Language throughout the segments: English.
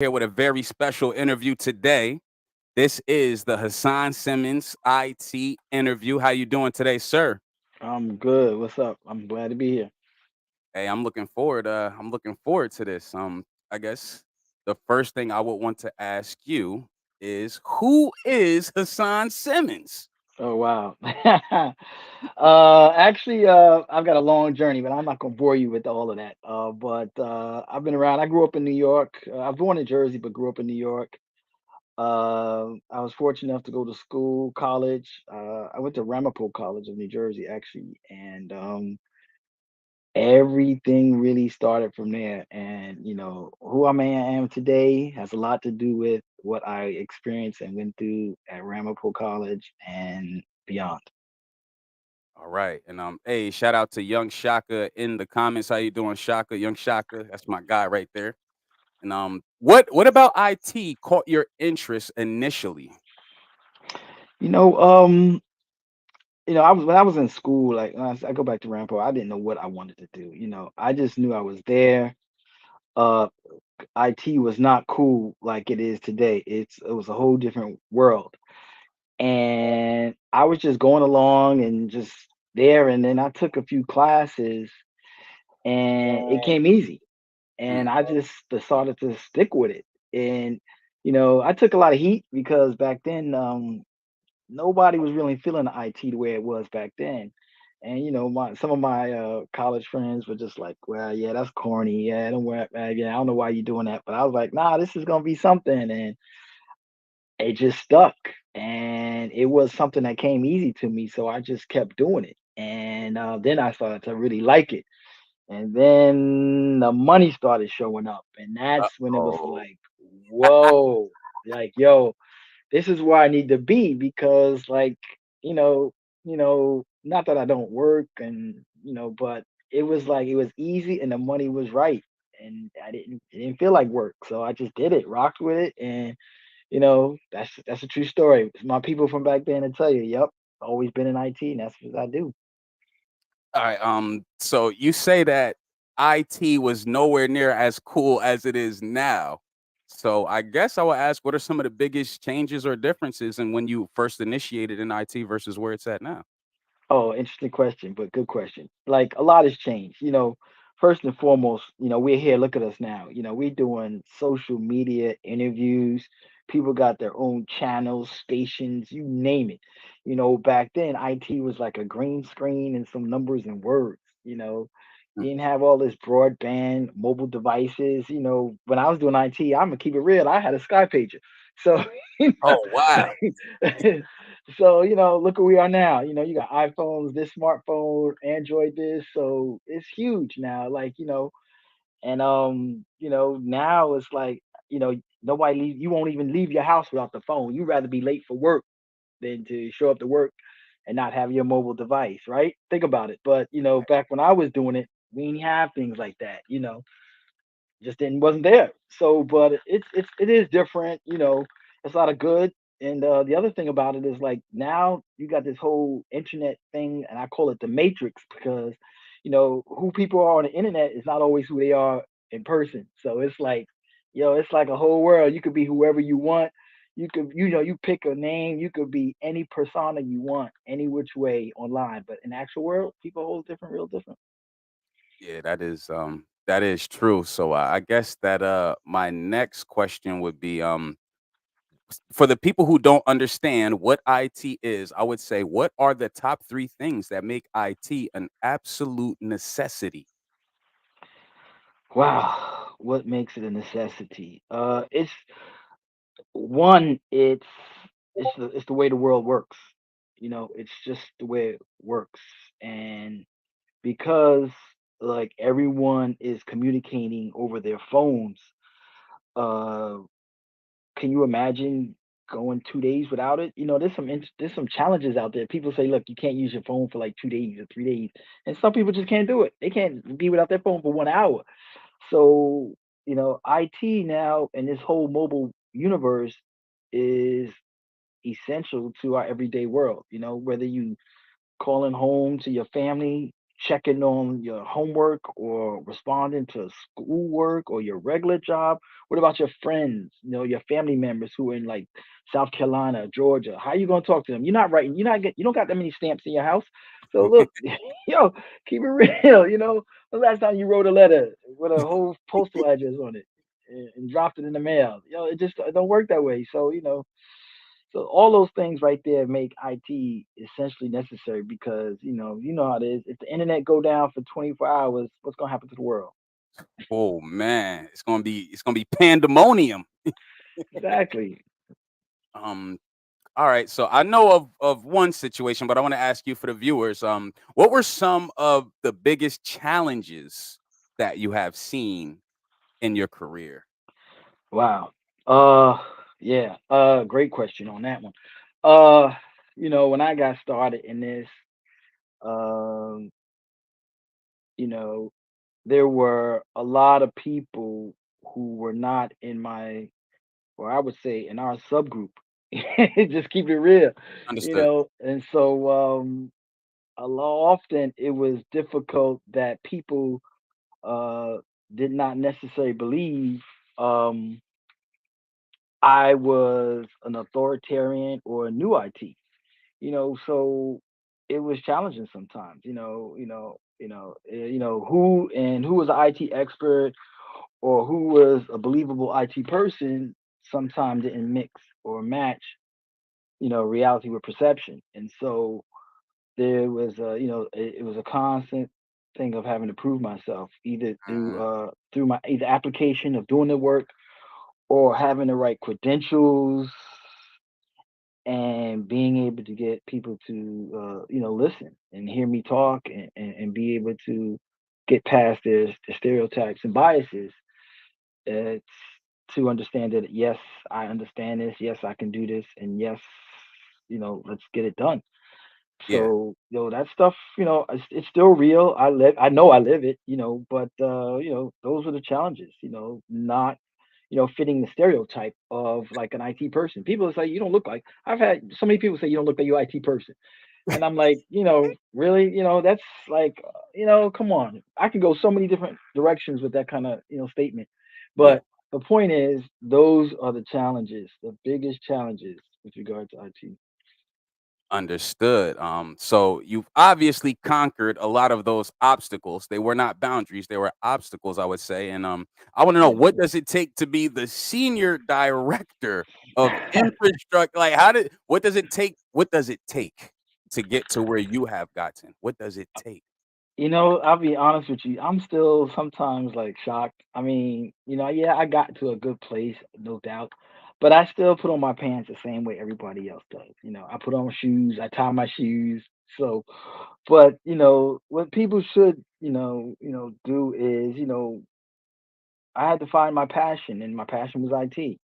Here with a very special interview today. This is the Hasjonn Simmons IT interview. How you doing today, sir? I'm good. What's up? I'm glad to be here. Hey, I'm looking forward to this. I guess the first thing I would want to ask you is who is Hasjonn Simmons? Oh wow. I've got a long journey, but I'm not gonna bore you with all of that. But I've been around. I grew up in New York. I was born in Jersey, but grew up in New York. I was fortunate enough to go to school, college. I went to Ramapo College of New Jersey, actually, and everything really started from there. And who I am today has a lot to do with what I experienced and went through at Ramapo College and beyond. All right, and hey, shout out to Young Shaka in the comments. How you doing, Shaka? Young Shaka, that's my guy right there. And what about IT caught your interest initially? You know, um, I was when I was in school, like when I go back to Ramapo, I didn't know what I wanted to do. I just knew I was there. Uh, IT was not cool like it is today. It was a whole different world. And I was just going along and just there, and then I took a few classes and it came easy, and Mm, I just decided to stick with it. And I took a lot of heat because back then nobody was really feeling the IT the way it was back then. And my some of my college friends were just like, "Well, yeah, that's corny. Yeah, don't worry, yeah, I don't know why you're doing that." But I was like, "Nah, this is gonna be something," and it just stuck. And it was something that came easy to me, so I just kept doing it. And then I started to really like it. And then the money started showing up, and that's when it was uh-oh. like, whoa, like, yo, this is where I need to be because, like, not that I don't work and but it was like it was easy and the money was right, and it didn't feel like work, so I just did it, rocked with it, and that's a true story. It's my people from back then to tell you, yep, always been in IT, and that's what I do. All right. So you say that IT was nowhere near as cool as it is now. So I guess I will ask, what are some of the biggest changes or differences in when you first initiated in IT versus where it's at now? Oh, interesting question, but good question. Like a lot has changed. First and foremost, we're here. Look at us now. We're doing social media interviews. People got their own channels, stations, you name it. Back then, IT was like a green screen and some numbers and words. You Mm. didn't have all this broadband, mobile devices. When I was doing IT, I'm gonna keep it real. I had a Sky pager, so Oh wow. So, look where we are now. You got iPhones, this smartphone, Android this, so it's huge now. Like, and now it's like, nobody leave you won't even leave your house without the phone. You'd rather be late for work than to show up to work and not have your mobile device, right? Think about it. But, back when I was doing it, we didn't have things like that, just didn't wasn't there. So, but it is different. It's a lot of good. And the other thing about it is like now you got this whole internet thing, and I call it the matrix because who people are on the internet is not always who they are in person. So it's like, it's like a whole world. You could be whoever you want. You could, you pick a name. You could be any persona you want, any which way online. But in the actual world, people are whole different, real different. Yeah, that is true. So I guess that my next question would be for the people who don't understand what IT is, I would say, what are the top three things that make IT an absolute necessity? Wow, what makes it a necessity? It's one, it's the way the world works. It's just the way it works. And because like everyone is communicating over their phones, uh can you imagine going 2 days without it? There's some challenges out there. People say, look, you can't use your phone for like 2 days or 3 days. And some people just can't do it. They can't be without their phone for 1 hour. So, IT now and this whole mobile universe is essential to our everyday world. Whether you calling home to your family, checking on your homework or responding to schoolwork or your regular job? What about your friends, your family members who are in like South Carolina, Georgia? How you gonna talk to them? You're not writing, you don't got that many stamps in your house. So look, yo, keep it real, the last time you wrote a letter with a whole postal address on it and dropped it in the mail. It don't work that way. So, so all those things right there make IT essentially necessary because how it is. If the internet go down for 24 hours, what's gonna happen to the world? Oh man, it's gonna be pandemonium. Exactly. Um, all right, so I know of one situation, but I want to ask you for the viewers. What were some of the biggest challenges that you have seen in your career? Wow. Uh yeah. Great question on that one. Uh, when I got started in this, um, you know, there were a lot of people who were not in my, or I would say in our subgroup. Just keep it real, Understood. and so a lot often it was difficult that people uh did not necessarily believe um I was an authoritarian or a new IT, so it was challenging sometimes, who was an IT expert or who was a believable IT person sometimes didn't mix or match, reality with perception. And so there was it was a constant thing of having to prove myself either Mm, through my either application of doing the work or having the right credentials and being able to get people to listen and hear me talk and be able to get past their stereotypes and biases. It's to understand that yes, I understand this, yes, I can do this, and yes, let's get it done. yeah, So, that stuff, it's still real. I know I live it, but those are the challenges, not, fitting the stereotype of like an IT person. People say you don't look like. I've had so many people say you don't look like you IT person. And I'm like, really, that's like, come on. I can go so many different directions with that kind of, statement. yeah. But the point is, those are the challenges, the biggest challenges with regard to IT. Understood. So you've obviously conquered a lot of those obstacles. They were not boundaries, they were obstacles, I would say. And I want to know, Yes, what sir. does it take to be the senior director of infrastructure? Like, how did what does it take? What does it take to get to where you have gotten? What does it take? I'll be honest with you. I'm still sometimes like shocked. I mean, yeah, I got to a good place, no doubt, but I still put on my pants the same way everybody else does. I put on shoes, I tie my shoes. So, but what people should, do is, I had to find my passion, and my passion was IT.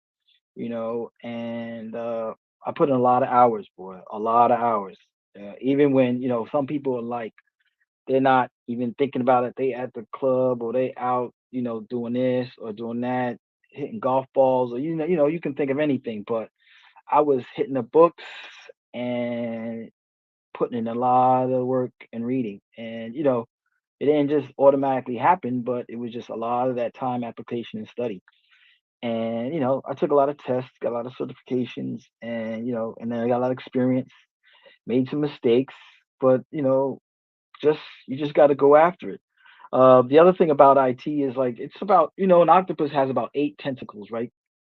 And I put in a lot of hours, boy, a lot of hours. Even when some people are like they're not even thinking about it. They at the club or they out, doing this or doing that, hitting golf balls or you can think of anything. But I was hitting the books and putting in a lot of work and reading. And it didn't just automatically happen, but it was just a lot of that time application and study. And I took a lot of tests, got a lot of certifications, and and then I got a lot of experience, made some mistakes, but just you just got to go after it. The other thing about IT is like it's about an octopus has about 8 tentacles, right?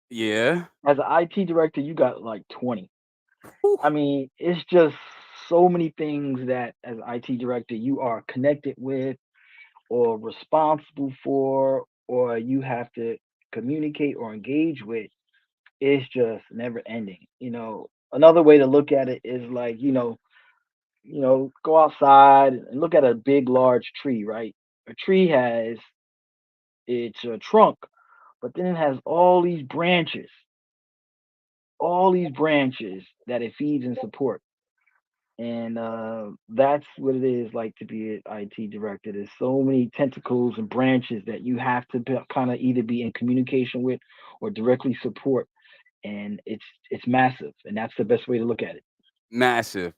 Yeah. As an IT director, you got like 20. Whew. I mean, it's just so many things that as an IT director you are connected with or responsible for, or you have to communicate or engage with. It's just never ending. Another way to look at it is like go outside and look at a big, large tree, right? A tree has its trunk, but then it has all these branches that it feeds and supports. And that's what it is like to be an IT director. There's so many tentacles and branches that you have to kind of either be in communication with or directly support, and it's massive, and that's the best way to look at it. Massive.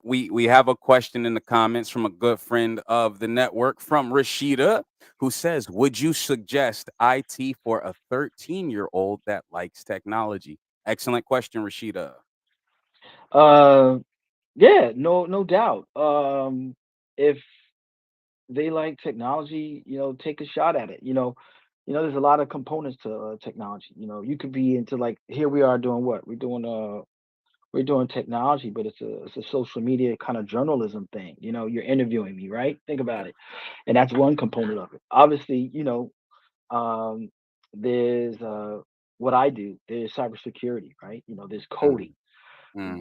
We have a question in the comments from a good friend of the network from Rashida, who says, "Would you suggest IT for a 13-year-old that likes technology?" Excellent question, Rashida. Uh, yeah, no doubt. If they like technology, take a shot at it. There's a lot of components to technology. You could be into like here we are doing what we're doing technology, but it's a social media kind of journalism thing. You're interviewing me, right? Think about it, and that's one component of it. Obviously, um, there's what I do. There's cybersecurity, right? There's Mm, coding. mm,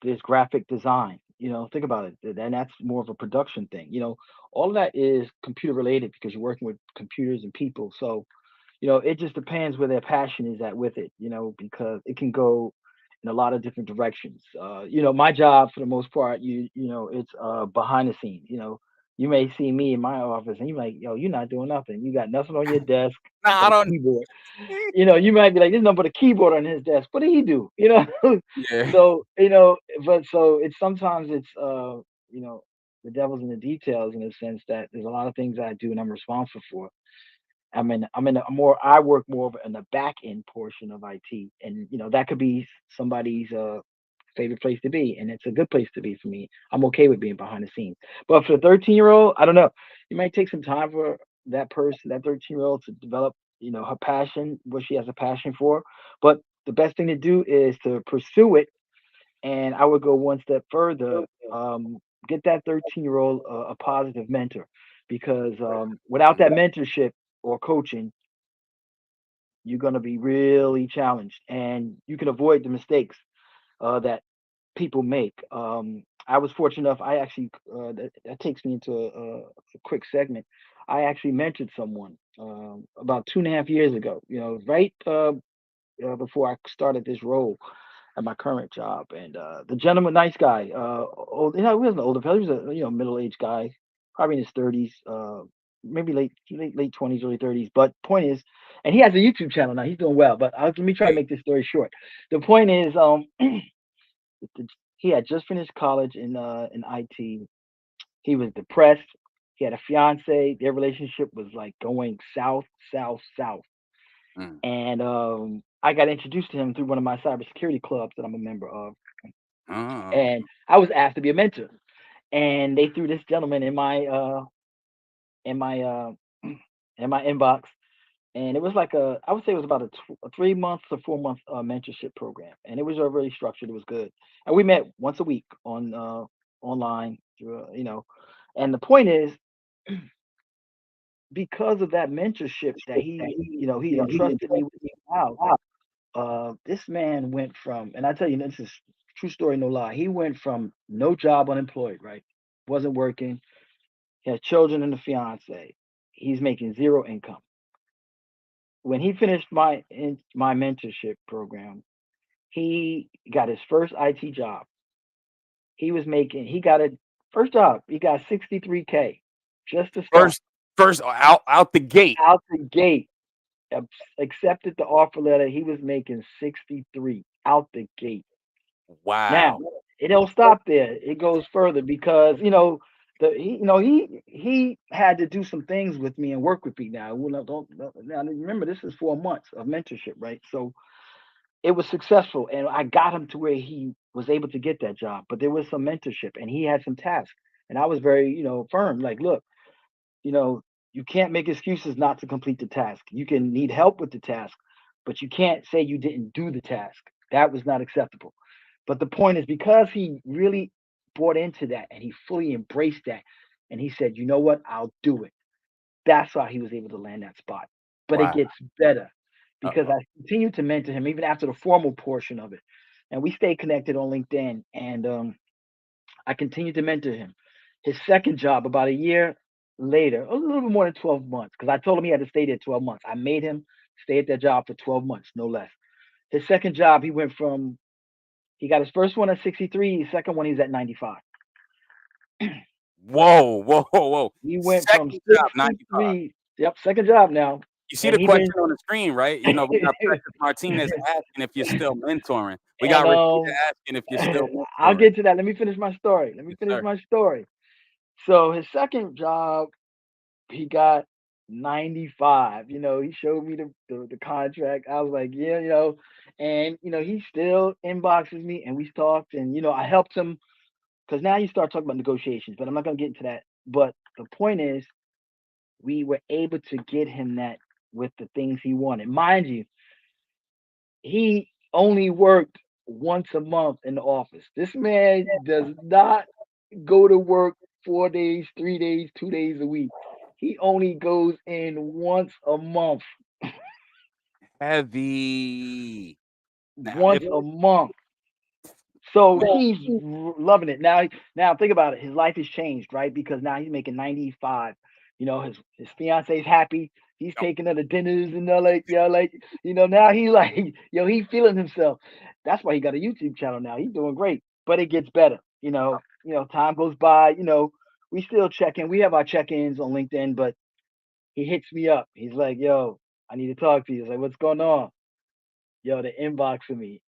There's graphic design. Think about it, and that's more of a production thing. All of that is computer related because you're working with computers and people. So it just depends where their passion is at with it. Because it can go in a lot of different directions. My job for the most part, it's behind the scenes. You may see me in my office and you're like, yo, you're not doing nothing. You got nothing on your desk nah, I but a don't. keyboard. You might be like, there's nothing but a keyboard on his desk. What did he do? Yeah. So, but so it's sometimes it's you know, the devil's in the details in the sense that there's a lot of things I do and I'm responsible for. I'm in a more I work more of in the back end portion of IT, and that could be somebody's favorite place to be, and it's a good place to be for me. I'm okay with being behind the scenes. But for the 13-year-old, I don't know. You might take some time for that person, that 13-year-old, to develop, her passion, what she has a passion for. But the best thing to do is to pursue it, and I would go one step further. Get that 13-year-old a positive mentor, because without that mentorship or coaching, you're going to be really challenged, and you can avoid the mistakes that people make. I was fortunate enough. I actually that takes me into a quick segment. I actually mentored someone about 2.5 years ago. Right before I started this role at my current job, and the gentleman, nice guy, old, he wasn't older, he was a middle aged guy, probably in his 30s, maybe late 20s, early 30s. But point is, and he has a YouTube channel now. He's doing well. But let me try to Hey. make this story short. The point is, he had just finished college in IT. He was depressed. He had a fiance. Their relationship was like going south, south, south. Mm, And I got introduced to him through one of my cybersecurity clubs that I'm a member of, oh, and I was asked to be a mentor. And they threw this gentleman in my in my inbox, and it was like I would say it was about a 3 months to 4 month mentorship program, and it was really structured. It was good, and we met once a week on online through and the point is, because of that mentorship that he entrusted me with now, this man went from, and I tell you, this is true story, no lie. He went from no job, unemployed, right? Wasn't working. He has children and a fiance. He's making zero income. When he finished my mentorship program, he got his first IT job. He got a first job. He got 63K just to start. first, first out the gate. Out the gate, accepted the offer letter. He was making 63 out the gate. Now, Wow. it don't stop there. It goes further because he had to do some things with me and work with me. Now, now remember, this is 4 months of mentorship, right? So it was successful, and I got him to where he was able to get that job. But there was some mentorship, and he had some tasks, and I was very firm. Like, look, you know, you can't make excuses not to complete the task. You can need help with the task, but you can't say you didn't do the task. That was not acceptable. But the point is, because he really bought into that and he fully embraced that, and he said, you know what, I'll do it. That's how he was able to land that spot. But it Wow. gets better because Uh-oh. I continue to mentor him even after the formal portion of it. And we stay connected on LinkedIn. And I continue to mentor him. His second job, about a year later, a little bit more than 12 months, because I told him he had to stay there 12 months. I made him stay at that job for 12 months, no less. His second job, he got his first one at 63, his second one, he's at 95. Whoa, whoa, whoa. He went from Second job, 95. 63, yep, second job now. You see and the he didn't. question on the screen, right? You know, we got Precious Martinez asking if you're still mentoring. We got And Rashida asking if you're still I'll mentoring. get to that. Let me finish my story. Let me Yes, finish sir. my story. So his second job, he got 95. He showed me the contract. I was like, yeah, and he still inboxes me and we talked and I helped him because now you start talking about negotiations, but I'm not gonna get into that. But the point is, we were able to get him that with the things he wanted. Mind you, he only worked once a month in the office. This man does not go to work 4 days, 3 days, 2 days a week. He only goes in once a month. Heavy. Now, if Once a month. So man, he's loving it. Now think about it. His life has changed, right? Because now he's making 95. His fiance's happy. He's no, taking her to dinners and now he like, he feeling himself. That's why he got a YouTube channel now. He's doing great. But it gets better. Time goes by, we still check in. We have our check-ins on LinkedIn, but he hits me up. He's like, yo, I need to talk to you. He's like, what's going on? Yo, the inbox for me.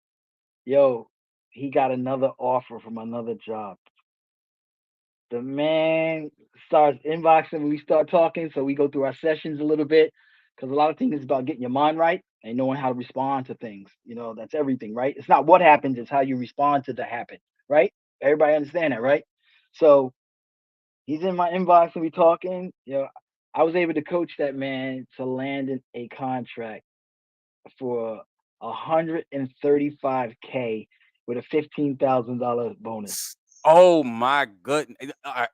Yo, he got another offer from another job. The man starts inboxing when we start talking. So we go through our sessions a little bit because a lot of things is about getting your mind right and knowing how to respond to things. That's everything, right? It's not what happens, it's how you respond to the happen, right? Everybody understand that, right? So he's in my inbox and we talking. I was able to coach that man to land in a contract for 135K with a $15,000 bonus. oh my goodness. I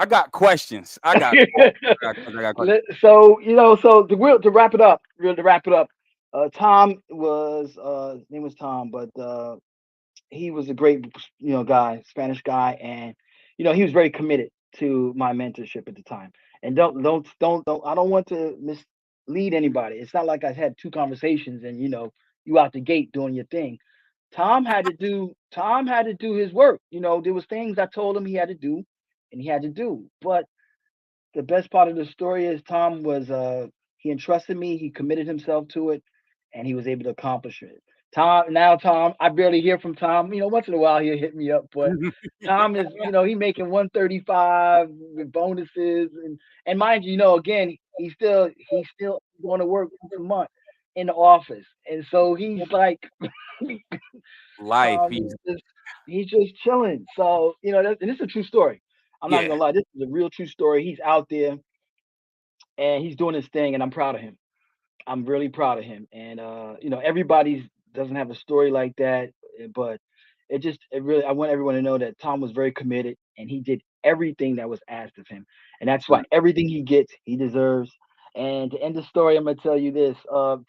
got questions. I got questions. I got questions. I got questions. So to wrap it up, Tom was his name was Tom, but he was a great guy, Spanish guy, and he was very committed to my mentorship at the time. And don't I don't want to mislead anybody. It's not like I had two conversations and you out the gate doing your thing. Tom had to do his work. There was things I told him he had to do and he had to do. But the best part of the story is Tom was he entrusted me, he committed himself to it, and he was able to accomplish it. Tom, I barely hear from Tom. Once in a while he'll hit me up, but Tom is, he making 135 with bonuses and mind you, again, he's still going to work once a month in the office. And so he's like Life. Tom is just he's just chilling. So, and this is a true story. I'm not even Yeah. gonna lie, this is a real true story. He's out there and he's doing his thing, and I'm proud of him. I'm really proud of him. And everybody's doesn't have a story like that, but it really I want everyone to know that Tom was very committed and he did everything that was asked of him. And that's why Mm, everything he gets, he deserves. And to end the story, I'm gonna tell you this.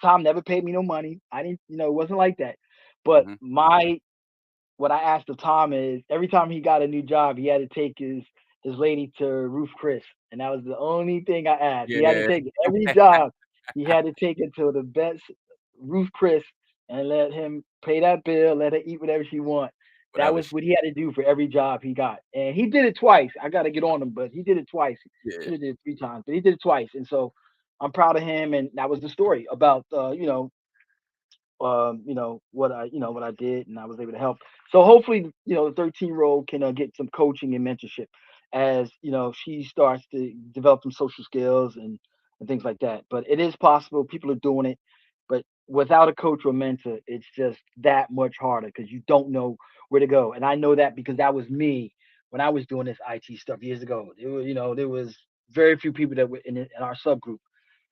Tom never paid me no money. I didn't, it wasn't like that. But mhm. what I asked of Tom is every time he got a new job, he had to take his lady to Roof Chris, and that was the only thing I asked. He had to Yeah. take every job. He had to take it to the best Roof Chris and let him pay that bill, let her eat whatever she want. That Whatever was she what he had to do for every job he got, and he did it twice. I got to get on him, but he did it twice. yeah. Should have did it 3 times, but he did it twice, and so I'm proud of him. And that was the story about what I did, and I was able to help. So hopefully, the 13-year-old can get some coaching and mentorship as she starts to develop some social skills and things like that. But it is possible. People are doing it, but without a coach or mentor, it's just that much harder because you don't know where to go. And I know that because that was me when I was doing this IT stuff years ago. There was very few people that were in our subgroup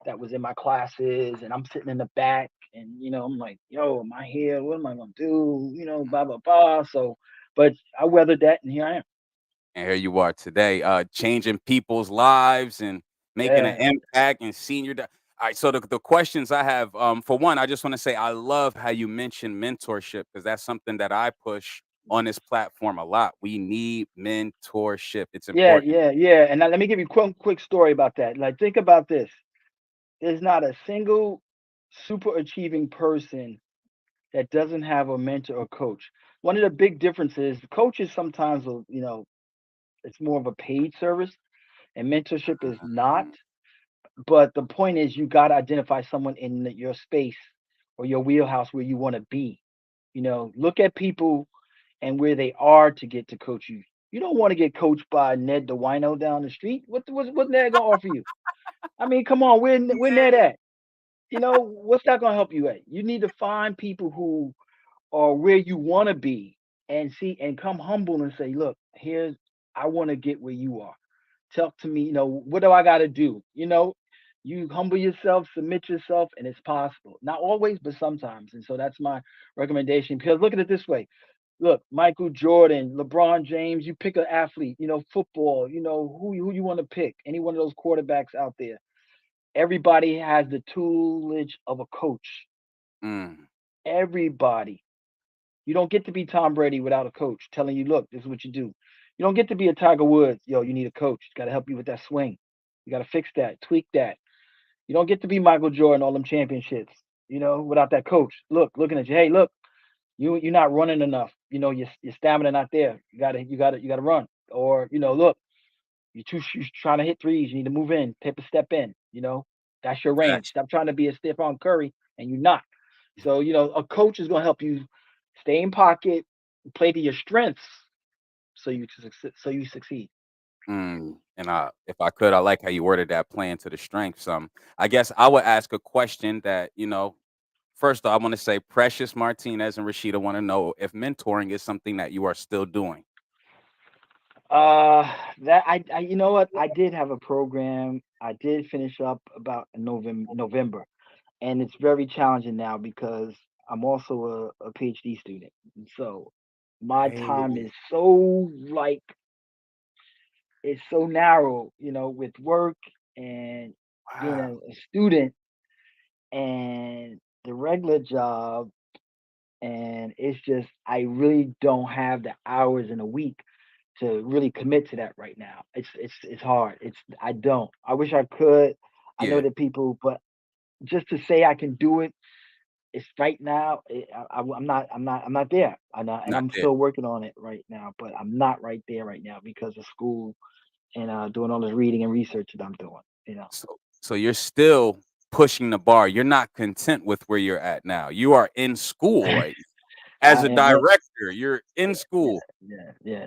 that was in my classes, and I'm sitting in the back, and I'm like, yo, am I here? What am I gonna do? Blah blah blah. So, but I weathered that, and here I am. And here you are today, changing people's lives and making an Yeah, impact and senior. All right, so the questions I have, for one, I just want to say I love how you mentioned mentorship because that's something that I push on this platform a lot. We need mentorship. It's yeah, important. yeah, yeah. And now let me give you a quick story about that. Like, think about this. There's not a single super achieving person that doesn't have a mentor or coach. One of the big differences, coaches sometimes will, it's more of a paid service, and mentorship is not. Mhm. but the point is you gotta identify someone in your space or your wheelhouse where you wanna be. Look at people and where they are to get to coach you. You don't wanna get coached by Ned the wino down the street. What Ned gonna offer you? I mean, come on, where Ned at? What's that gonna help you at? You need to find people who are where you wanna be and see and come humble and say, look, here's I wanna get where you are. Talk to me, what do I gotta do? You humble yourself, submit yourself, and it's possible. Not always, but sometimes. And so that's my recommendation. Because look at it this way. Look, Michael Jordan, LeBron James, you pick an athlete, football, who you want to pick, any one of those quarterbacks out there. Everybody has the toolage of a coach. Mm, Everybody. You don't get to be Tom Brady without a coach telling you, look, this is what you do. You don't get to be a Tiger Woods. Yo, you need a coach. Got to help you with that swing. You got to fix that, tweak that. You don't get to be Michael Jordan, all them championships, without that coach. Looking at you. Hey, look, you're not running enough. Your stamina not there. You gotta run. Or look, you're trying to hit threes. You need to move in, take a step in. That's your range. facts. Stop trying to be a Stephon Curry, and you're not. So a coach is gonna help you stay in pocket, play to your strengths, so you succeed. And if I could, I like how you worded that playing to the strengths. I guess I would ask a question that first, I want to say Precious Martinez and Rashida want to know if mentoring is something that you are still doing. Uh, that you know what? I did have a program. I did finish up about in November, and it's very challenging now because I'm also a PhD student. And so my time Hey, is so like it's so narrow, with work and being wow. a student and the regular job, and it's just I really don't have the hours in a week to really commit to that right now. It's hard. I don't. I wish I could. I know Yeah, that people, but just to say I can do it, it's right now. I'm not there. And not I'm there. still working on it right now. But I'm not right there right now because of school and doing all this reading and research that I'm doing. You know. So you're still pushing the bar. You're not content with where you're at now. You are in school right now. As a And director, you're in yeah, yeah, school.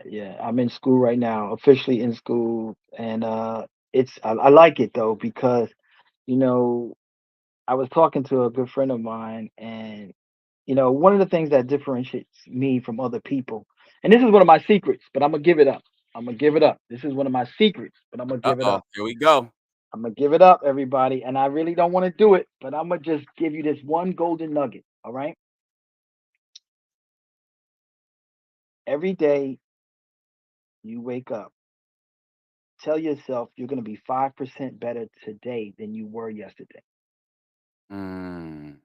yeah. I'm in school right now, officially in school, and I like it though because you know I was talking to a good friend of mine, and one of the things that differentiates me from other people, and this is one of my secrets, but I'm gonna give it up. I'm gonna give it up. This is one of my secrets, but I'm gonna give it Uh-oh, up. here we go. I'm gonna give it up, everybody, and I really don't want to do it, but I'm gonna just give you this one golden nugget. All right, every day you wake up, tell yourself you're gonna be 5% better today than you were yesterday. Mm,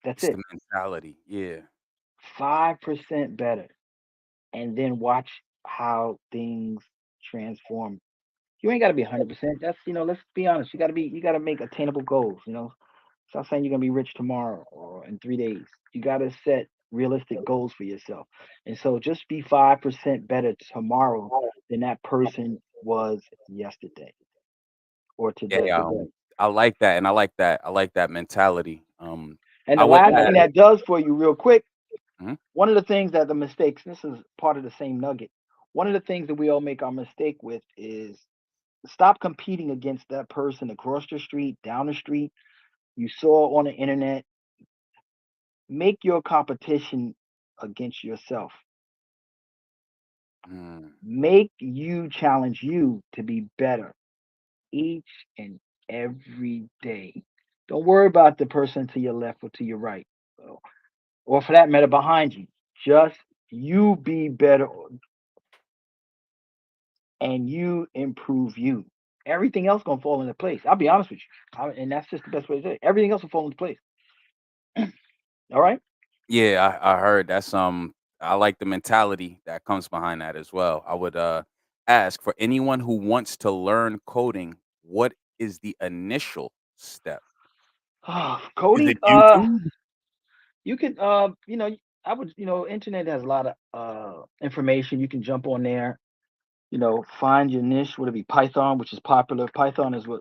That's it's it, the mentality. Yeah, 5% better, and then watch how things transform. You ain't gotta be 100%. That's let's be honest. You gotta make attainable goals. Stop saying you're gonna be rich tomorrow or in 3 days. You gotta set realistic goals for yourself. And so just be 5% better tomorrow than that person was yesterday or today. yeah. I like that, and I like that. I like that mentality. And I the would last add. thing that does for you real quick, Mhm. one of the things that the mistakes, this is part of the same nugget. One of the things that we all make our mistake with is stop competing against that person across the street, down the street, you saw on the internet. Make your competition against yourself. Mm, Make you challenge you to be better each and every day. Don't worry about the person to your left or to your right, or for that matter, behind you. Just you be better and you improve you. Everything else gonna fall into place. I'll be honest with you, and that's just the best way to say it. Everything else will fall into place. All right. yeah, I heard that's. I like the mentality that comes behind that as well. I would ask for anyone who wants to learn coding, what is the initial step? Is Coding. it YouTube? You could, I would, internet has a lot of information. You can jump on there. find your niche. Would it be Python, which is popular? Python is what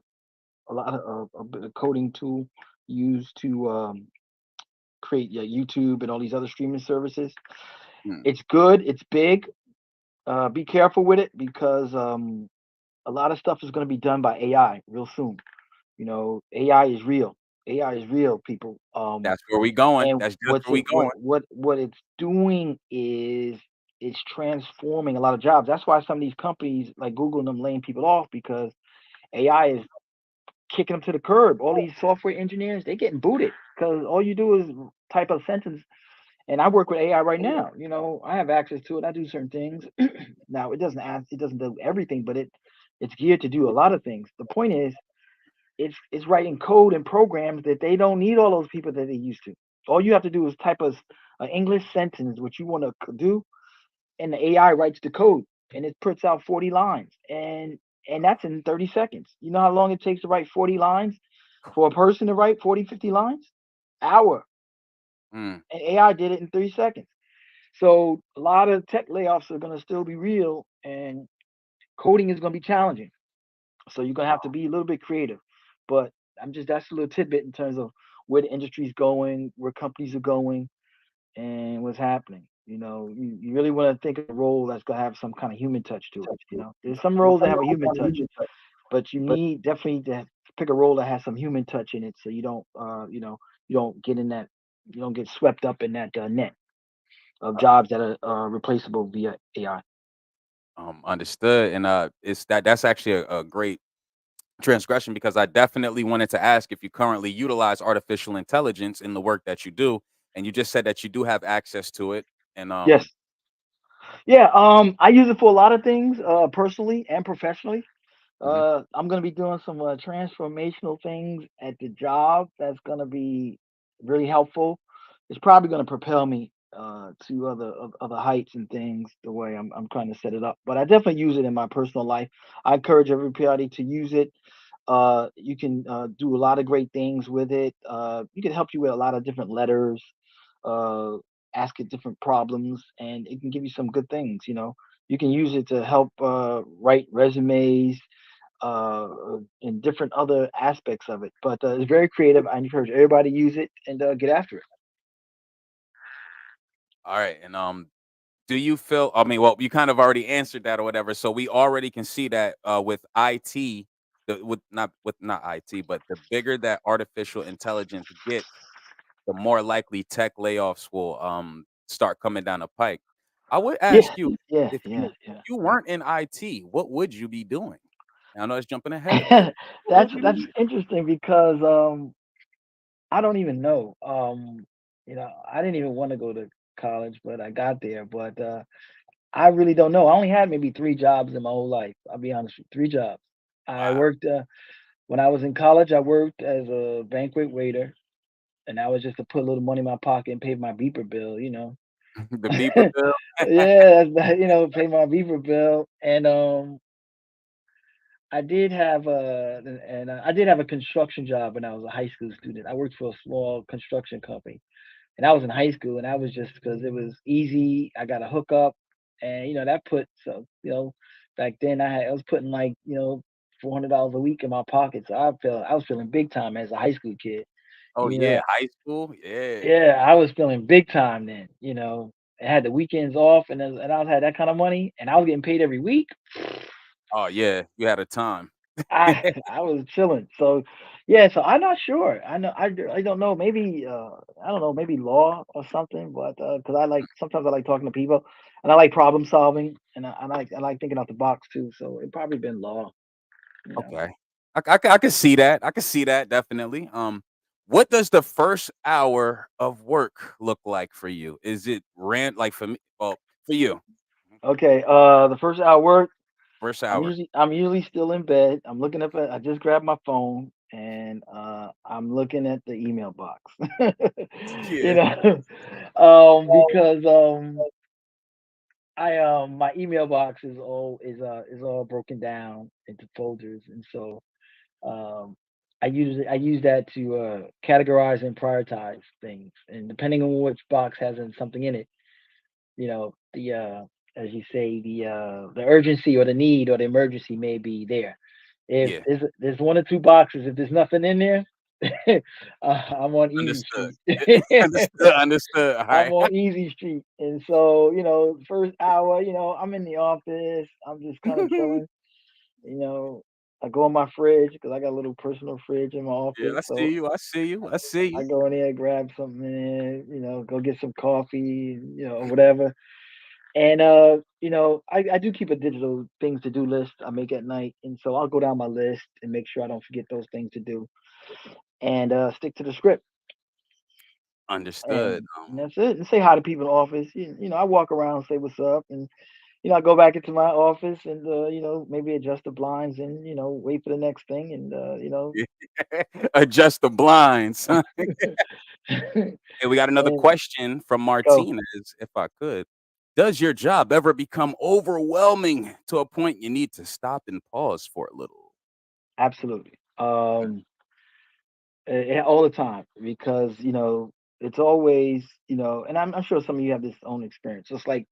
a lot of a bit of coding tool used to create YouTube and all these other streaming services. Mm, It's good. It's big. Be careful with it because a lot of stuff is going to be done by AI real soon. AI is real. AI is real, people. that's where we going. And That's just where we going. what it's doing is it's transforming a lot of jobs. That's why some of these companies like Google and them laying people off because AI is kicking them to the curb. All these software engineers, they getting booted because all you do is type a sentence. And I work with AI right now. I have access to it. I do certain things. Now it doesn't do everything, but it's geared to do a lot of things. The point is it's writing code and programs that they don't need all those people that they used to. All you have to do is type a English sentence, what you want to do, and the AI writes the code and it puts out 40 lines. And that's in 30 seconds. You know how long it takes to write 40 lines for a person to write 40, 50 lines? Hour. Mm, And AI did it in 3 seconds. So a lot of tech layoffs are going to still be real and coding is going to be challenging. So you're gonna have to be a little bit creative. But that's a little tidbit in terms of where the industry's going, where companies are going, and what's happening. You really want to think of a role that's gonna have some kind of human touch to it. There's some roles that have a human touch, but you need definitely to pick a role that has some human touch in it, so you don't get in that, you don't get swept up in that net of jobs that are replaceable via AI. understood. And it's that's actually a great transgression because I definitely wanted to ask if you currently utilize artificial intelligence in the work that you do, and you just said that you do have access to it. And Yes. Yeah. I use it for a lot of things, personally and professionally. mhm. I'm gonna be doing some transformational things at the job that's gonna be really helpful. It's probably gonna propel me to other heights and things the way I'm trying to set it up. But I definitely use it in my personal life. I encourage everybody to use it. You can do a lot of great things with it. You can help you with a lot of different letters, uh, ask it different problems, and it can give you some good things. You can use it to help write resumes, and different other aspects of it. But it's very creative. I encourage everybody to use it and get after it. All right. And do you feel? I mean, well, you kind of already answered that or whatever. So we already can see that with IT, with not IT, but the bigger that artificial intelligence gets, the more likely tech layoffs will start coming down the pike. I would Yeah, ask you yeah, if yeah, yeah. you weren't in IT, what would you be doing? I know it's jumping ahead a bit. What would you That's be? interesting because I don't even know. I didn't even want to go to college, but I got there. But I really don't know. I only had maybe 3 jobs in my whole life. I'll be honest with you, 3 jobs. I Wow, worked when I was in college. I worked as a banquet waiter, and that was just to put a little money in my pocket and pay my beeper bill. the beeper bill. Yeah, pay my beeper bill, and I did have a construction job when I was a high school student. I worked for a small construction company, and I was in high school, and I was just because it was easy. I got a hookup, and that put so back then I was putting like $400 a week in my pocket, so I was feeling big time as a high school kid. Oh You yeah, know, high school. Yeah. yeah, I was feeling big time then. I had the weekends off, and I had that kind of money, and I was getting paid every week. Oh yeah, you had a time. I was chilling. So, yeah, so I'm not sure. I don't know. Maybe I don't know. Maybe law or something. But because sometimes I like talking to people, and I like problem solving, and I like thinking out the box too. So it probably been law. You know. Okay. I can see that. I can see that definitely. What does the first hour of work look like for you? Is it rant like for me? Well, for you, Okay. The first hour work, first hour. I'm usually still in bed. I'm looking up at. I just grabbed my phone and I'm looking at the email box. you Yeah. know, because my email box is all broken down into folders, and so um I use that to categorize and prioritize things, and depending on which box has something in it, the as you say, the urgency or the need or the emergency may be there. If Yeah, there's one or two boxes, if there's nothing in there, I'm on easy understood. street. Understood, understood. All I'm right. on easy street, and so first hour, I'm in the office. I'm just kind of chilling. You know, I go in my fridge because I got a little personal fridge in my Yeah, office. I see So you, I see you, I see I you. go in there, grab something in there, go get some coffee, or whatever. And I do keep a digital things to do list I make at night. And so I'll go down my list and make sure I don't forget those things to do and stick to the script. Understood. And that's it. And say hi to people in the office. I walk around, say what's up, and I go back into my office and maybe adjust the blinds and wait for the next thing and Yeah. Adjust the blinds. and Hey, we got another question from go. Martinez, if I could. Does your job ever become overwhelming to a point you need to stop and pause for a little? Absolutely. All the time because it's always and I'm sure some of you have this own experience. It's like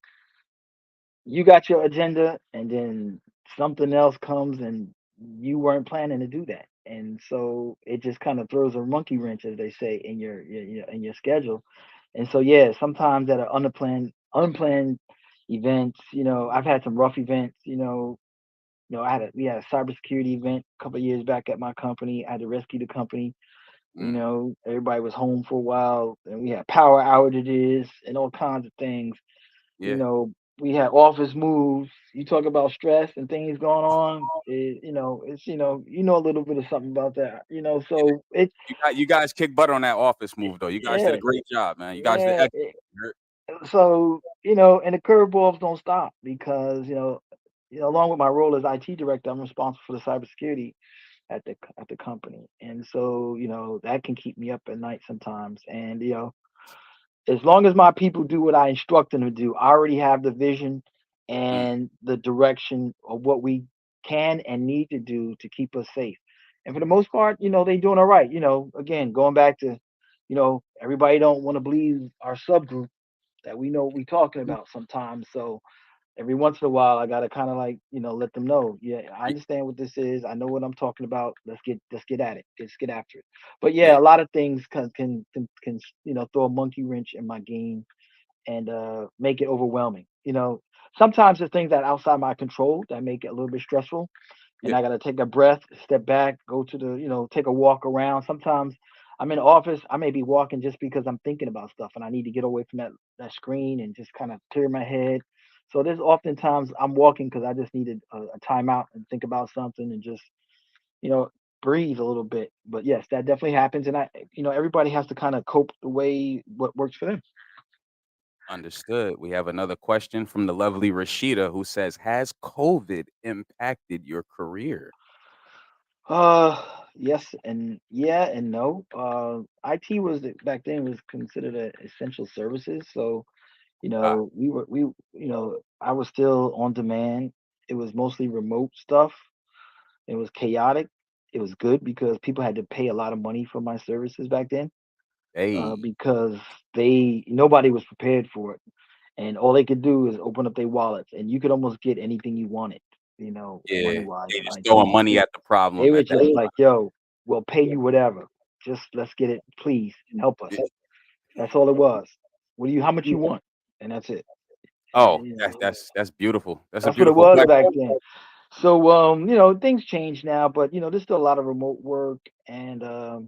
you got your agenda and then something else comes and you weren't planning to do that, and so it just kind of throws a monkey wrench, as they say, in your schedule. And so yeah, sometimes at an unplanned events, I've had some rough events. We had a cybersecurity event a couple of years back at my company. I had to rescue the company. Mm, Everybody was home for a while, and we had power outages and all kinds of things. you yeah. know, we had office moves. You talk about stress and things going on. It's a little bit of something about that. So it You guys kick butt on that office move, though. You guys did yeah, a great job, man. You guys did yeah. excellent. So and the curveballs don't stop because along with my role as IT director, I'm responsible for the cybersecurity at the company, and so that can keep me up at night sometimes. And as long as my people do what I instruct them to do, I already have the vision Mm, and the direction of what we can and need to do to keep us safe. And for the most part, they doing all right. Again, going back to, everybody don't want to believe our subgroup that we know what we talking mm. about sometimes. So every once in a while I gotta kind of like, let them know, yeah, I Y understand what this is. I know what I'm talking about. Let's get at it. Let's get after it. But yeah, yeah, a lot of things can throw a monkey wrench in my game and make it overwhelming. Sometimes there's things that are outside my control that make it a little bit stressful, and yeah. I got to take a breath, step back, go to take a walk around. Sometimes I'm in the office, I may be walking just because I'm thinking about stuff and I need to get away from that screen and just kind of clear my head. So there's oftentimes I'm walking because I just needed a timeout and think about something and just you know breathe a little bit. But yes, that definitely happens, and everybody has to kind of cope the way what works for them. Understood. We have another question from the lovely Rashida who says, "Has COVID impacted your career?" Yes and yeah and no. IT back then was considered essential services, so Ah, I was still on demand. It was mostly remote stuff. It was chaotic. It was good because people had to pay a lot of money for my services back then, hey. because they nobody was prepared for it, and all they could do is open up their wallets, and you could almost get anything you wanted, money Yeah, wise they in just IT. throwing money at the They problem were at that just like, "Yo, we'll pay you whatever. Just let's get it, please help us." yeah. That's all it was. How much you want? And that's it. Oh, And, that's beautiful. That's a that's what it beautiful was question. back then. So, things change now, but there's still a lot of remote work and uh,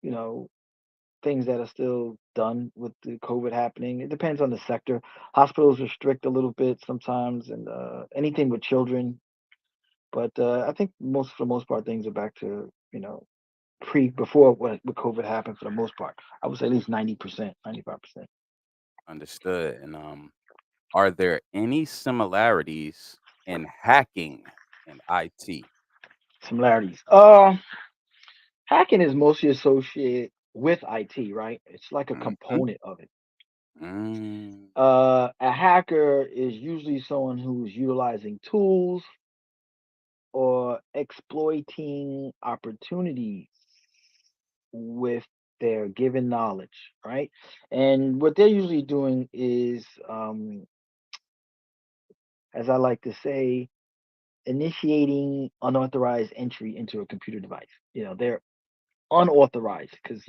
you know, things that are still done with the COVID happening. It depends on the sector. Hospitals restrict a little bit sometimes, and anything with children. But I think for the most part, things are back to before what COVID happened. For the most part, I would say at least 90%, 95% Understood. And are there any similarities in hacking and IT? similarities. Hacking is mostly associated with IT, right? It's like a Mhm. component of it. Mm, A hacker is usually someone who's utilizing tools or exploiting opportunities with They're given knowledge, right? And what they're usually doing is, as I like to say, initiating unauthorized entry into a computer device. They're unauthorized because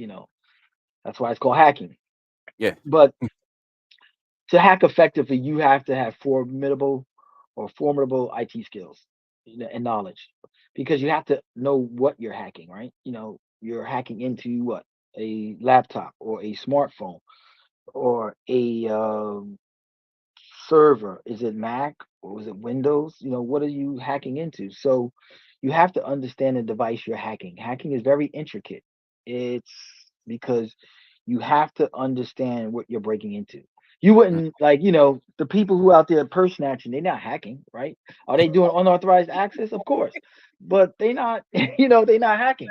that's why it's called hacking. Yeah. But to hack effectively, you have to have formidable IT skills, and knowledge, because you have to know what you're hacking, right? You're hacking into what? A laptop or a smartphone or a server. Is it Mac or is it Windows? What are you hacking into? So you have to understand the device you're hacking. Hacking is very intricate. It's because you have to understand what you're breaking into. You Mm. wouldn't, like, the people who out there person snatching, they're not hacking, right? Are they doing unauthorized access? Of course. But they not, they're not hacking.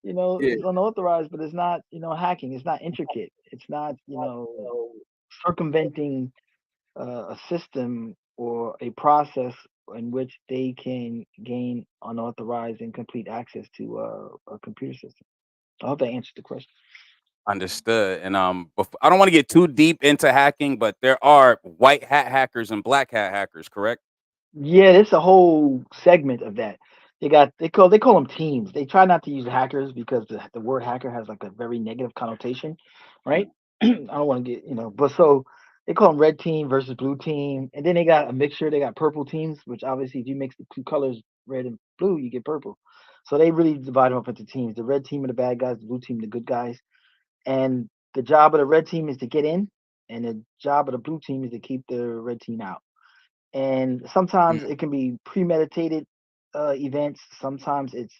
Yeah. It's unauthorized, but it's not, hacking. It's not intricate. It's not, circumventing a system or a process in which they can gain unauthorized and complete access to a computer system. I hope that answered the question. Understood. And I don't want to get too deep into hacking, but there are white hat hackers and black hat hackers, correct? Yeah, there's a whole segment of that. They call them teams. They try not to use hackers because the word hacker has like a very negative connotation, Mm. right? I don't want to get, but so they call them red team versus blue team, and then they got a mixture. They got purple teams, which obviously if you mix the two colors, red and blue, you get purple. So they really divide them up into teams. The red team are the bad guys, the blue team the good guys, and the job of the red team is to get in, and the job of the blue team is to keep the red team out. And Mm. sometimes it can be premeditated events. Sometimes it's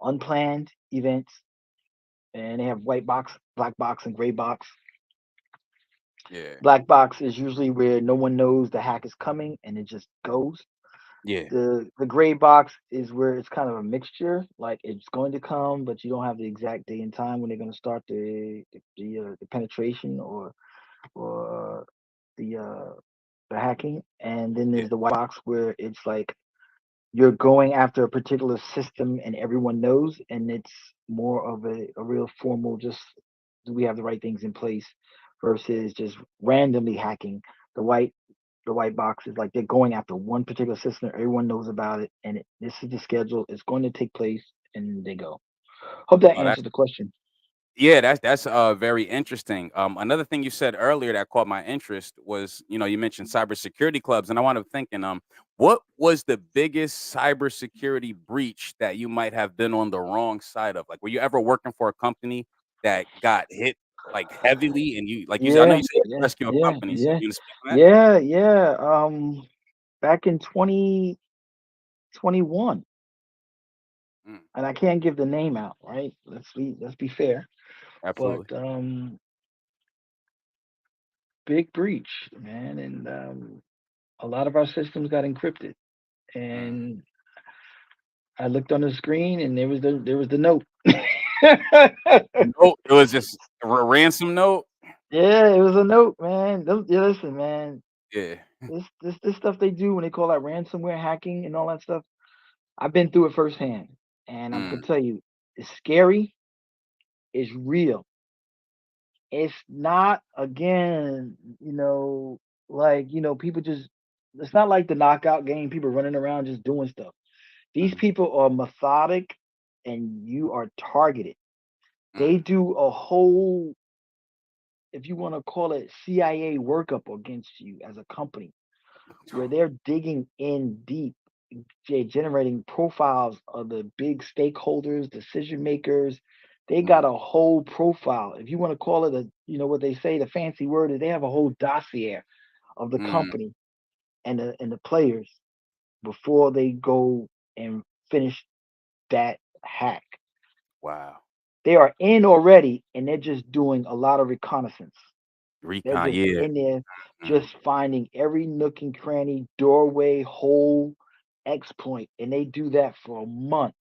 unplanned events, and they have white box, black box, and gray box. Yeah. Black box is usually where no one knows the hack is coming, and it just goes. Yeah. The gray box is where it's kind of a mixture, like it's going to come, but you don't have the exact day and time when they're going to start the penetration or the uh, the hacking. And then Yeah. there's the white box where it's like you're going after a particular system and everyone knows, and it's more of a real formal, just do we have the right things in place versus just randomly hacking. The white the white box is like they're going after one particular system, everyone knows about it, and this is the schedule, it's going to take place, and they go. Hope that Oh, that answered the question. yeah, that's very interesting. Another thing you said earlier that caught my interest was, you mentioned cybersecurity clubs, and I want to thinking, what was the biggest cybersecurity breach that you might have been on the wrong side of? Like, were you ever working for a company that got hit like heavily, and I know Yeah, you said you yeah, rescue a yeah, company, so yeah, you want to speak on that? yeah. Back in 2021, Mm, and I can't give the name out, right? Let's be fair. But absolutely. big breach, man, and a lot of our systems got encrypted. Mm. And I looked on the screen, and there was the note. Nope, it was just a ransom note. Yeah, it was a note, man. Yeah, listen, man. Yeah. This stuff they do when they call that ransomware hacking and all that stuff. I've been through it firsthand, and I'm Mm, gonna tell you, it's scary. It's real. It's not, again, like, people just, it's not like the knockout game, people running around just doing stuff. These mhm, people are methodic and you are targeted. They mm. do a whole, if you want to call it, CIA workup against you as a company, where they're digging in deep. They're generating profiles of the big stakeholders, decision makers. They got Mhm, a whole profile. If you want to call it what they say, the fancy word is they have a whole dossier of the mm. company and the players before they go and finish that hack. Wow. They are in already, and they're just doing a lot of reconnaissance. They're Recon, just yeah. in there, Mhm. just finding every nook and cranny, doorway, hole, exploit, and they do that for months.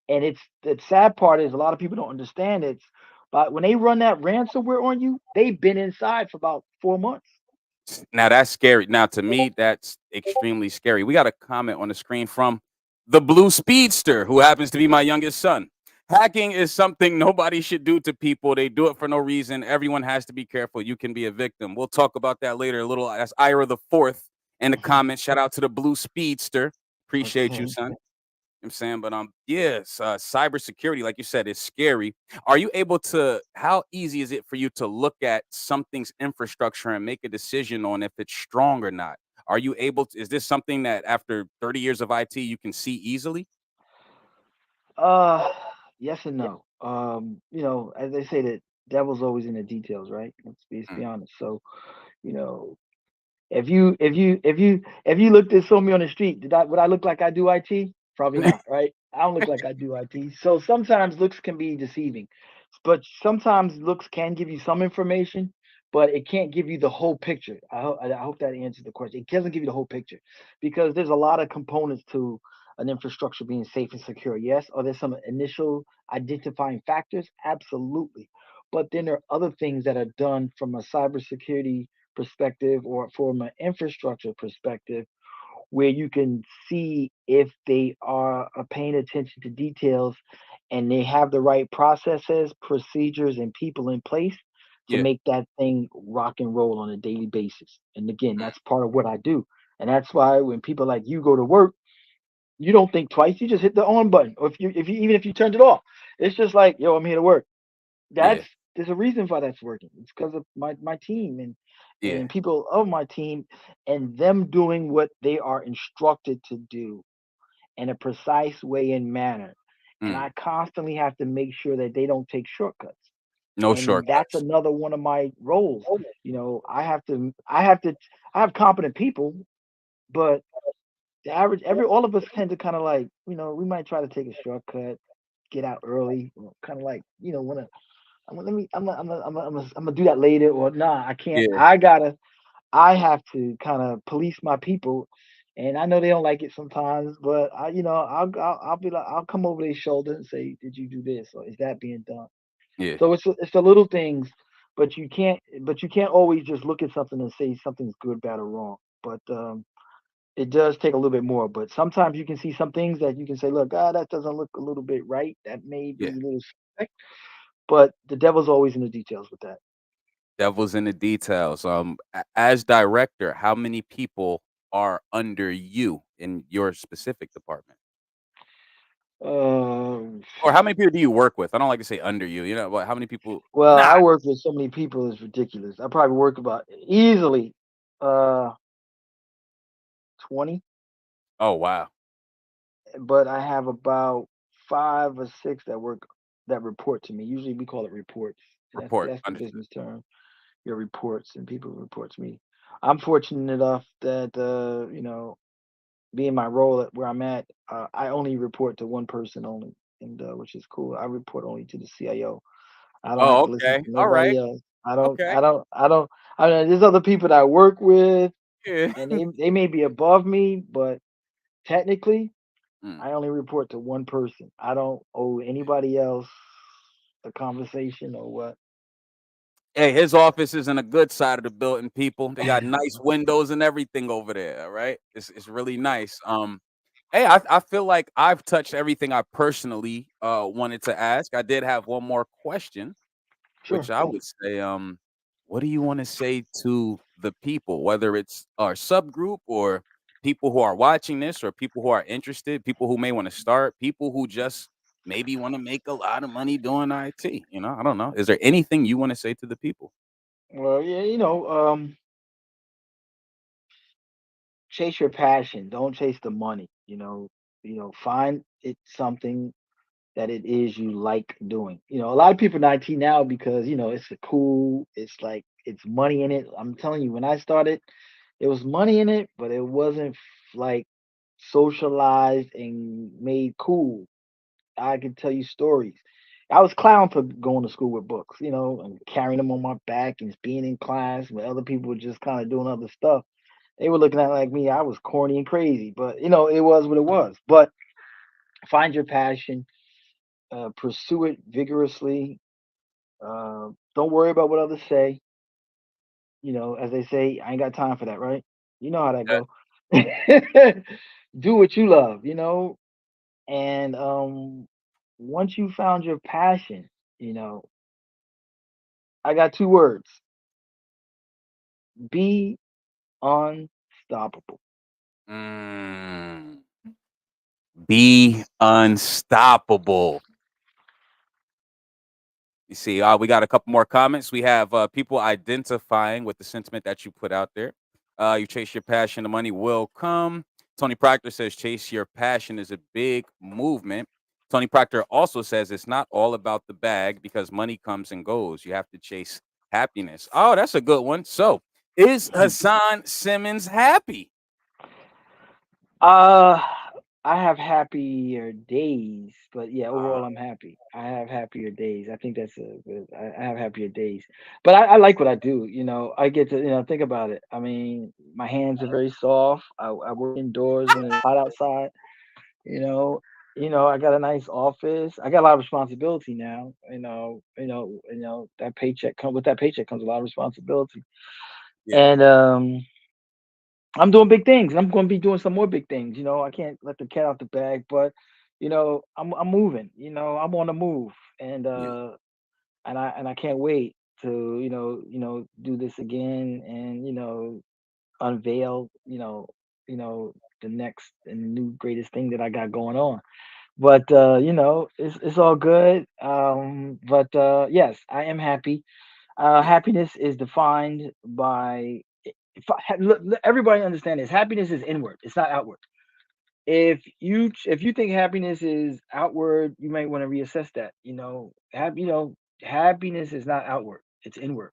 And it's the sad part is a lot of people don't understand it. But when they run that ransomware on you, they've been inside for about 4 months. Now that's scary. Now to me, that's extremely scary. We got a comment on the screen from the Blue Speedster, who happens to be my youngest son. Hacking is something nobody should do to people. They do it for no reason. Everyone has to be careful. You can be a victim. We'll talk about that later. A little as Ira the fourth in the comments. Shout out to the blue speedster. Appreciate you, Okay. son. I'm saying, but yes, cybersecurity, like you said, is scary. Are you able to? How easy is it for you to look at something's infrastructure and make a decision on if it's strong or not? Are you able to? Is this something that after 30 years of IT you can see easily? Uh, yes and no. As they say, that devil's always in the details, right? Let's be Mm. honest. So, you know, if you looked at saw me on the street, would I look like I do IT? Probably not, right? I don't look like I do IT. So sometimes looks can be deceiving, but sometimes looks can give you some information, but it can't give you the whole picture. I hope that answers the question. It doesn't give you the whole picture because there's a lot of components to an infrastructure being safe and secure. Yes, are there some initial identifying factors? Absolutely. But then there are other things that are done from a cybersecurity perspective or from an infrastructure perspective where you can see if they are paying attention to details and they have the right processes, procedures, and people in place to Yeah. make that thing rock and roll on a daily basis. And again, that's part of what I do. And that's why when people like you go to work, you don't think twice. You just hit the on button. Or if you even if you turned it off, it's just like, yo, I'm here to work. Yeah. That's There's a reason why that's working. It's because of my team Yeah. and people of my team and them doing what they are instructed to do in a precise way and manner. And Mm. I constantly have to make sure that they don't take shortcuts. No And that's shortcuts. another one of my roles. I have competent people, but the average every all of us tend to kind of like, we might try to take a shortcut, get out early, kind of like, want to let me. I'm gonna do that later, or nah, I can't. Yeah. I have to kind of police my people, and I know they don't like it sometimes, but I'll be like, I'll come over their shoulder and say, "Did you do this, or is that being done?" Yeah. So it's the little things, but you can't always just look at something and say something's good, bad, or wrong. But it does take a little bit more. But sometimes you can see some things that you can say, "Look, that doesn't look a little bit right. That may Yeah. be a little suspect." But the devil's always in the details with that. Devil's in the details. As director, how many people are under you in your specific department? Um, Or how many people do you work with? I don't like to say under you, but how many people well, nah. I work with so many people, it's ridiculous. I probably work about easily uh 20, Oh, wow. but I have about 5 or 6 that report to me. Usually we call it reports. And that's Report, that's the understood. business term. Your reports and people report to me. I'm fortunate enough that being my role at where I'm at, I only report to one person only, and which is cool. I report only to the CIO. I don't have Oh, to listen okay. to Alright. nobody else. I don't Okay. I don't I don't I mean, there's other people that I work with, Yeah. and they may be above me, but technically, Mm. I only report to one person. I don't owe anybody else a conversation or what. Hey, his office is in a good side of the building, people. They got nice windows and everything over there, alright? It's really nice. Hey, I feel like I've touched everything I personally, wanted to ask. I did have one more question. Which Sure. I would say, what do you wanna say to the people, whether it's our subgroup or people who are watching this or people who are interested, people who may wanna start, people who just maybe wanna make a lot of money doing IT, I don't know. Is there anything you wanna say to the people? Well, yeah, chase your passion. Don't chase the money. Find it something that it is you like doing. A lot of people in IT now because it's a cool. It's like it's money in it. I'm telling you, when I started, there was money in it, but it wasn't like socialized and made cool. I can tell you stories. I was clown for going to school with books, and carrying them on my back and being in class when other people were just kind of doing other stuff. They were looking at like me. I was corny and crazy, but it was what it was. But find your passion, pursue it vigorously. Don't worry about what others say. As they say, I ain't got time for that, right? You know how that Yeah, go. Do what you love, and once you found your passion, I got two words: be unstoppable. Mm, be unstoppable. You see, we got a couple more comments. We have people identifying with the sentiment that you put out there. You chase your passion, the money will come. Tony Proctor says, chase your passion is a big movement. Tony Proctor also says it's not all about the bag because money comes and goes. You have to chase happiness. Oh, that's a good one. So, is Hassan Simmons happy? Uh, I have happier days, but yeah, Uh, overall, I'm happy. I have happier days. I think that's a good. I have happier days, but I like what I do. I get to think about it. I mean, my hands are very soft. I work indoors when it's hot outside. You know, I got a nice office. I got a lot of responsibility now. That paycheck come with that paycheck comes a lot of responsibility, yeah, and I'm doing big things. I'm going to be doing some more big things. I can't let the cat out the bag, but I'm moving. I'm on the move, and yeah, I can't wait to do this again, and unveil the next and new greatest thing that I got going on. But it's all good. But yes, I am happy. yeah. Happiness is defined by everybody understand this. Happiness is inward. It's not outward. If you think happiness is outward, you might want to reassess that. Happiness is not outward. It's inward.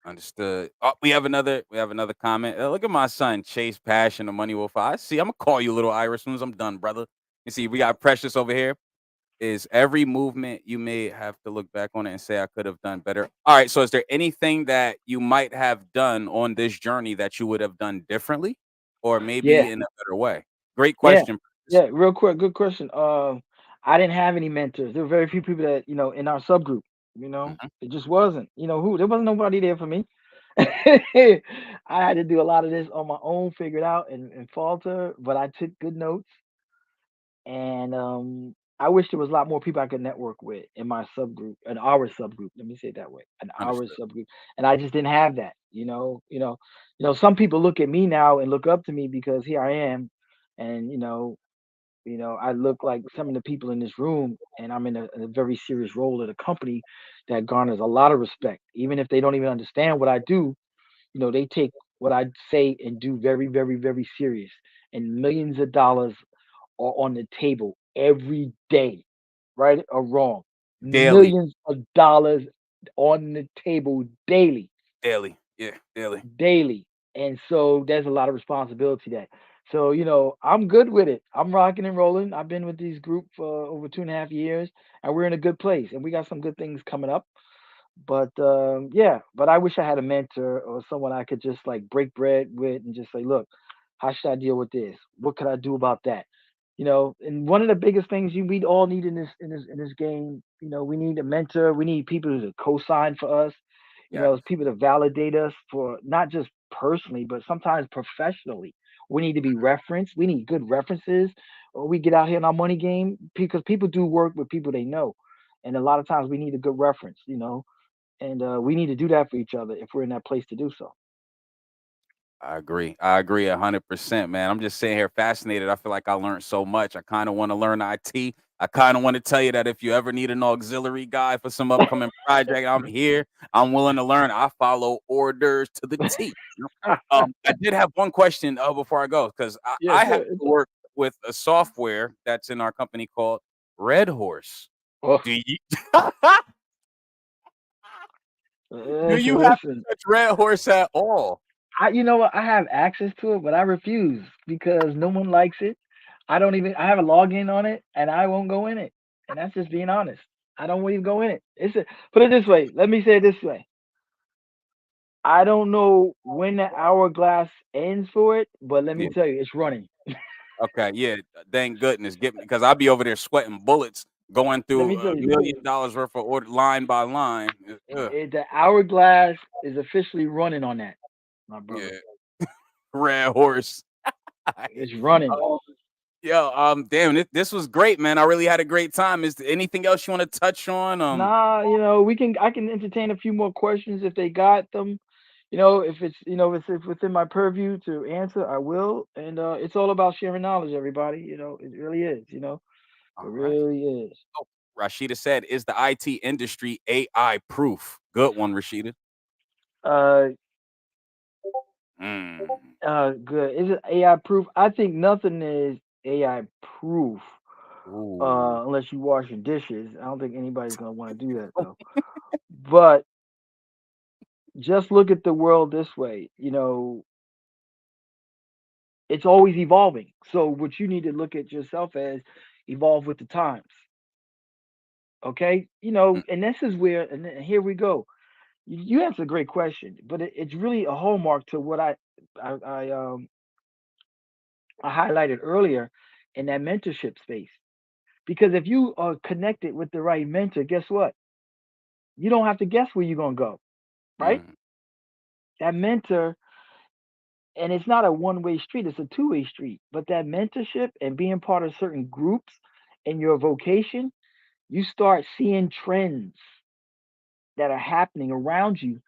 Understood. Oh, we have another comment. Look at my son, Chase Passion, the Money Wolf. I see. I'm gonna call you little Irish as soon as I'm done, brother. You see, we got Precious over here. Is every movement you may have to look back on it and say I could have done better. All right. So, is there anything that you might have done on this journey that you would have done differently, or Yeah, maybe in a better way? Great yeah, question, Precious. yeah. Real quick, good question. I didn't have any mentors. There were very few people that in our subgroup. Mhm. It just wasn't. Who? There wasn't nobody there for me. I had to do a lot of this on my own, figure it out, and falter. But I took good notes, and I wish there was a lot more people I could network with in my subgroup, in our subgroup. Let me say it that way, in our Understood. subgroup, and I just didn't have that. Some people look at me now and look up to me because here I am, and I look like some of the people in this room, and I'm in a very serious role at a company that garners a lot of respect, even if they don't even understand what I do. They take what I say and do very, very, very serious, and millions of dollars are on the table every day, right or wrong. Daily, Millions of dollars on the table daily, daily, yeah, daily. daily. And so there's a lot of responsibility there. So, I'm good with it. I'm rocking and rolling. I've been with these group for over 2.5 years, and we're in a good place. And we got some good things coming up. But yeah, but I wish I had a mentor or someone I could just like break bread with and just say, look, how should I deal with this? What could I do about that? And one of the biggest things we all need in this game, we need a mentor. We need people to co-sign for us. Yes, People to validate us for not just personally, but sometimes professionally. We need to be referenced. We need good references. Or we get out here in our money game because people do work with people they know, and a lot of times we need a good reference. And we need to do that for each other if we're in that place to do so. I agree. I agree 100%, man. I'm just sitting here fascinated. I feel like I learned so much. I kind of want to learn IT. I kind of want to tell you that if you ever need an auxiliary guy for some upcoming project, I'm here. I'm willing to learn. I follow orders to the T. I did have one question before I go because I, Yeah, I happen good. to work with a software that's in our company called Red Horse. Oh, Do you do listen, you have to listen. touch Red Horse at all? You know what? I have access to it, but I refuse because no one likes it. I don't even. I have a login on it, and I won't go in it. And that's just being honest. I don't even go in it. Put it this way. Let me say it this way. I don't know when the hourglass ends for it, but let me Yeah. tell you, it's running. Okay, yeah, thank goodness, get me because I'll be over there sweating bullets going Let through me tell a you, $1,000,000 worth of order line by line. the hourglass is officially running on that, my brother. Yeah, Red Horse. It's running. Oh, Yo, damn, this was great, man. I really had a great time. Is there anything else you want to touch on? Nah, I can entertain a few more questions if they got them. If it's if it's within my purview to answer, I will. And it's all about sharing knowledge, everybody. It really is. It All right. really is. Oh, Rashida said, "Is the IT industry AI proof?" Good one, Rashida. Uh, Mm. good. Is it AI proof? I think nothing is AI proof, Ooh. unless you wash your dishes. I don't think anybody's gonna want to do that though. But just look at the world this way. It's always evolving. So what you need to look at yourself as evolve with the times. Okay, Mm, and this is where, and then here we go. You asked a great question, but it's really a hallmark to what I, I um I highlighted earlier in that mentorship space. Because if you are connected with the right mentor, guess what? You don't have to guess where you're gonna go, right? mm, That mentor, and it's not a one-way street; it's a two-way street. But that mentorship and being part of certain groups in your vocation, you start seeing trends that are happening around you,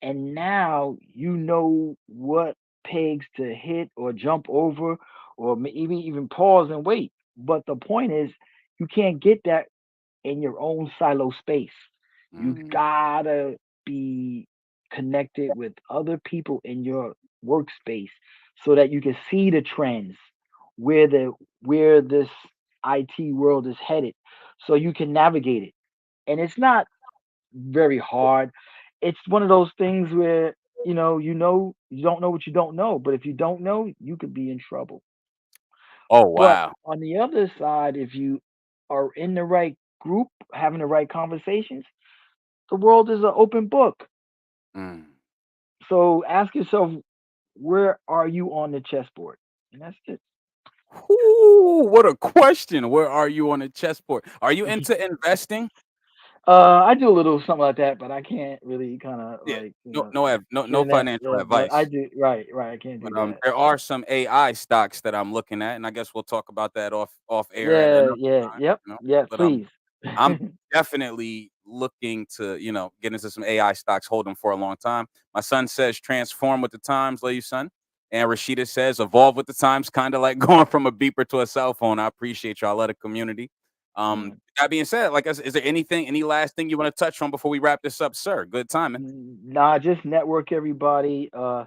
and now you know what pegs to hit or jump over, or even pause and wait. But the point is, you can't get that in your own silo space. You mm. gotta be connected with other people in your workspace so that you can see the trends, where this IT world is headed, so you can navigate it. And it's not very hard. It's one of those things where you don't know what you don't know, but if you don't know, you could be in trouble. Oh But wow. on the other side, if you are in the right group, having the right conversations, the world is an open book. Mm. So ask yourself, where are you on the chessboard? And that's it. Ooh, what a question. Where are you on the chessboard? Are you into investing? I do a little something like that, but I can't really kind of Yeah. like No get in that. financial Yeah, but I advice. do. Right, right. I can't do But that. there are some AI stocks that I'm looking at, and I guess we'll talk about that off air at Yeah, another yeah, time, yep, you know. yeah. But Please. I'm definitely looking to, get into some AI stocks, hold them for a long time. My son says transform with the times, love you, son. And Rashida says evolve with the times, kind of like going from a beeper to a cell phone. I appreciate y'all. Love the community. Mm. That being said, like, is there any last thing you want to touch on before we wrap this up, sir? Good timing. Nah, just network everybody. I'm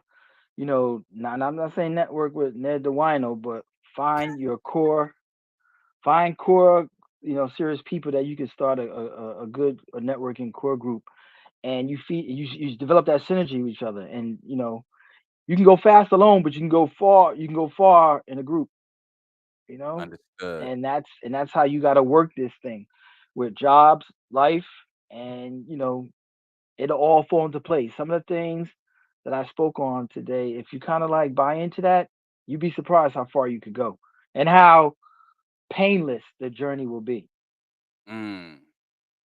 not saying network with Ned the Wino, but find your core, find core, serious people that you can start a good networking core group, and you develop that synergy with each other, and you can go fast alone, but you can go far in a group, you know, Understood. and that's how you got to work this thing with jobs, life, and it'll all fall into place. Some of the things that I spoke on today, if you kind of like buy into that, you'd be surprised how far you could go and how painless the journey will be. Mm.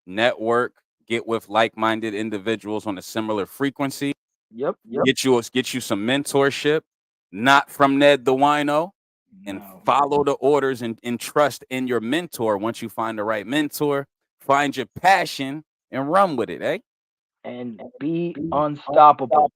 Network, get with like-minded individuals on a similar frequency, Yep, yep. get you some mentorship, not from Ned the Wino, and No. follow the orders and trust in your mentor. Once you find the right mentor, find your passion and run with it, eh? And be unstoppable.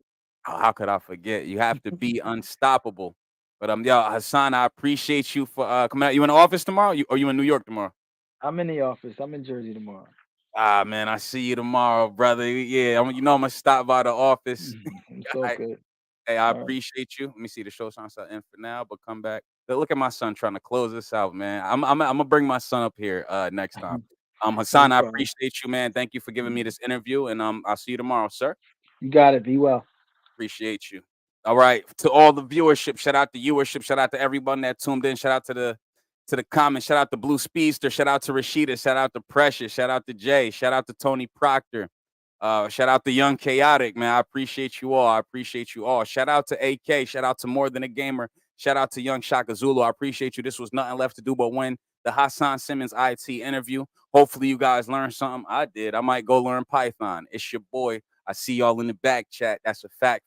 Oh, how could I forget? You have to be unstoppable. But yo, Hassan, I appreciate you for coming out. You in the office tomorrow? Or you in New York tomorrow? I'm in the office. I'm in Jersey tomorrow. Ah, man, I see you tomorrow, brother. Yeah, I'm gonna stop by the office. It's all good. Hey, I All right. appreciate you. Let me see the show sign set in for now, but come back. Look at my son trying to close this out, man. I'm gonna bring my son up here next time. No Hassan, I problem. appreciate you, man. Thank you for giving me this interview, and I'll see you tomorrow, sir. You got it. Be well. Appreciate you. All right, to all the viewership, shout out to viewership, shout out to everyone that tuned in, shout out to the comments, shout out to Blue Speedster, shout out to Rashida, shout out to Precious, shout out to Jay, shout out to Tony Proctor, shout out to Young Chaotic, man. I appreciate you all. I appreciate you all. Shout out to AK, shout out to More Than a Gamer, shout out to Young Shaka Zulu. I appreciate you. This was nothing left to do but win the Hassan Simmons IT interview. Hopefully, you guys learned something. I did. I might go learn Python. It's your boy. I see y'all in the back chat. That's a fact.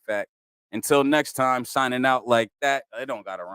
Until next time, signing out like that. I don't got to run.